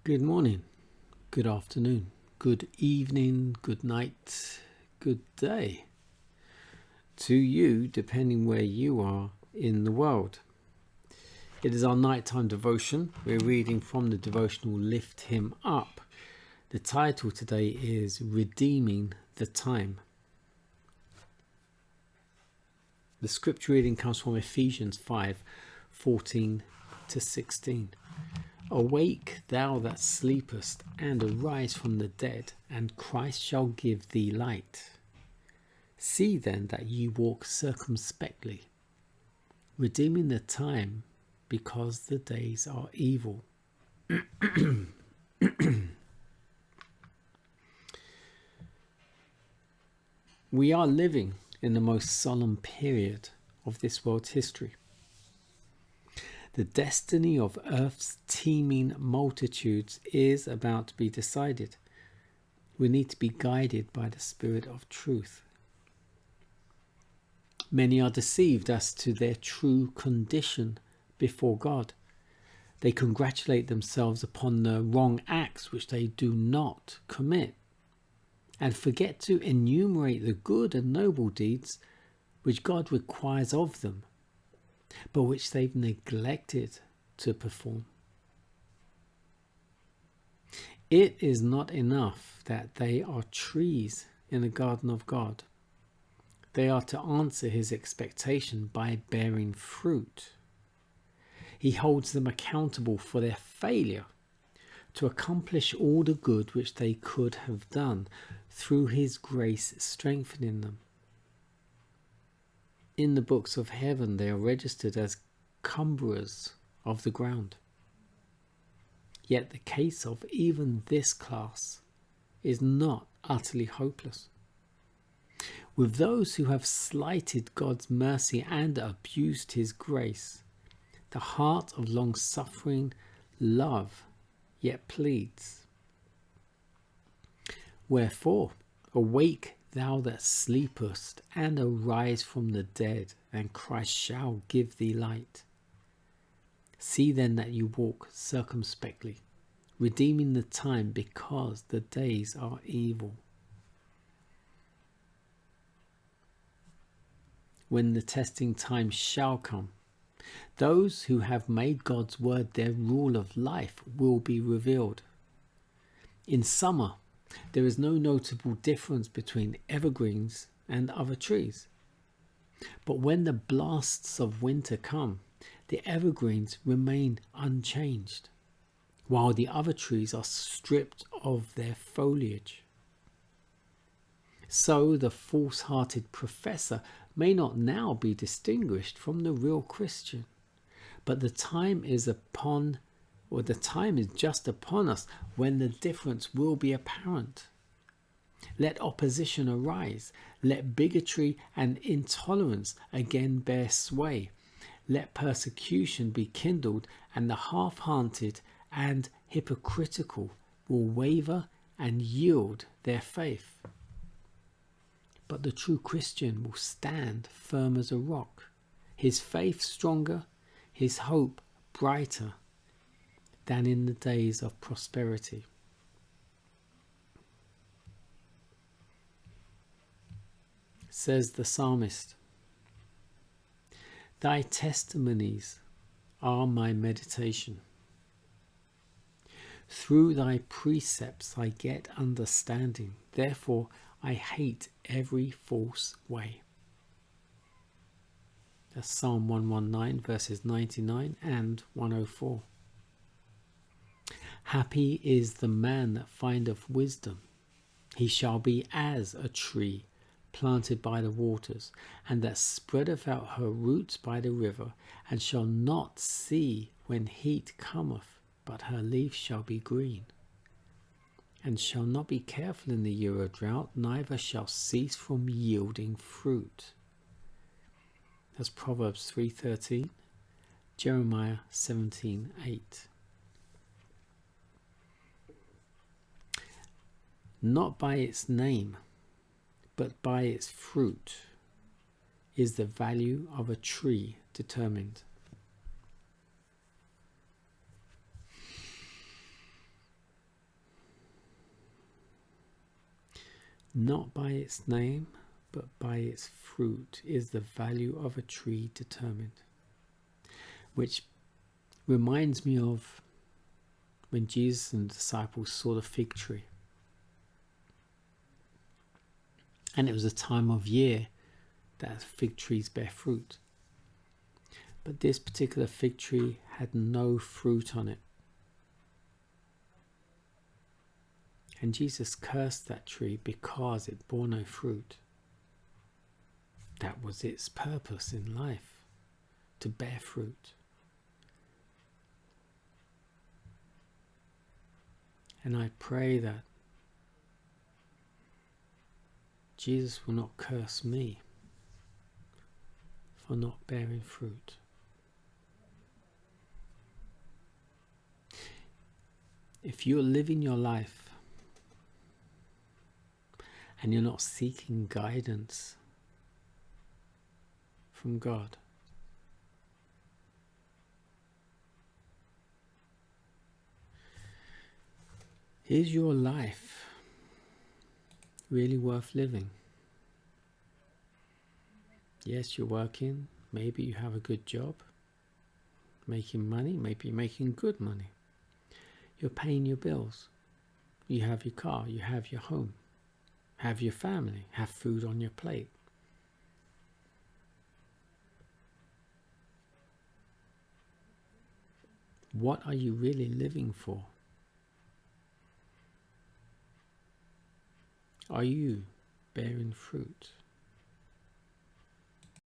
Good morning, good afternoon, good evening, good night, good day to you, depending where you are in the world. It is our nighttime devotion. We're reading from the devotional Lift Him Up. The title today is Redeeming the Time. The scripture reading comes from Ephesians 5:14-16. Awake, thou that sleepest, and arise from the dead, and Christ shall give thee light. See then that ye walk circumspectly, redeeming the time, because the days are evil. We are living in the most solemn period of this world's history. The destiny of Earth's teeming multitudes is about to be decided. We need to be guided by the Spirit of truth. Many are deceived as to their true condition before God. They congratulate themselves upon the wrong acts which they do not commit, and forget to enumerate the good and noble deeds which God requires of them, but which they've neglected to perform. It is not enough that they are trees in the garden of God. They are to answer his expectation by bearing fruit. He holds them accountable for their failure to accomplish all the good which they could have done through his grace strengthening them. In the books of heaven, they are registered as cumberers of the ground. Yet the case of even this class is not utterly hopeless. With those who have slighted God's mercy and abused his grace, the heart of long-suffering love yet pleads. Wherefore, awake, thou that sleepest, and arise from the dead, and Christ shall give thee light. See then that you walk circumspectly, redeeming the time, because the days are evil. When the testing time shall come, those who have made God's word their rule of life will be revealed. In summer, there is no notable difference between evergreens and other trees. But when the blasts of winter come, the evergreens remain unchanged, while the other trees are stripped of their foliage. So the false-hearted professor may not now be distinguished from the real Christian, but the time is just upon us when the difference will be apparent. Let opposition arise. Let bigotry and intolerance again bear sway. Let persecution be kindled, and the half-hearted and hypocritical will waver and yield their faith. But the true Christian will stand firm as a rock, his faith stronger, his hope brighter than in the days of prosperity. Says the psalmist, thy testimonies are my meditation. Through thy precepts I get understanding. Therefore I hate every false way. That's Psalm 119 verses 99 and 104. Happy is the man that findeth wisdom. He shall be as a tree planted by the waters, and that spreadeth out her roots by the river, and shall not see when heat cometh, but her leaf shall be green, and shall not be careful in the year of drought, neither shall cease from yielding fruit. That's Proverbs 3:13, Jeremiah 17:8. Not by its name, but by its fruit is the value of a tree determined. Not by its name, but by its fruit is the value of a tree determined. Which reminds me of when Jesus and the disciples saw the fig tree. And it was a time of year that fig trees bear fruit. But this particular fig tree had no fruit on it. And Jesus cursed that tree because it bore no fruit. That was its purpose in life, to bear fruit. And I pray that Jesus will not curse me for not bearing fruit. If you're living your life and you're not seeking guidance from God, is your life really worth living? Yes, you're working, maybe you have a good job, making money, maybe you're making good money. You're paying your bills, you have your car, you have your home, have your family, have food on your plate. What are you really living for? Are you bearing fruit?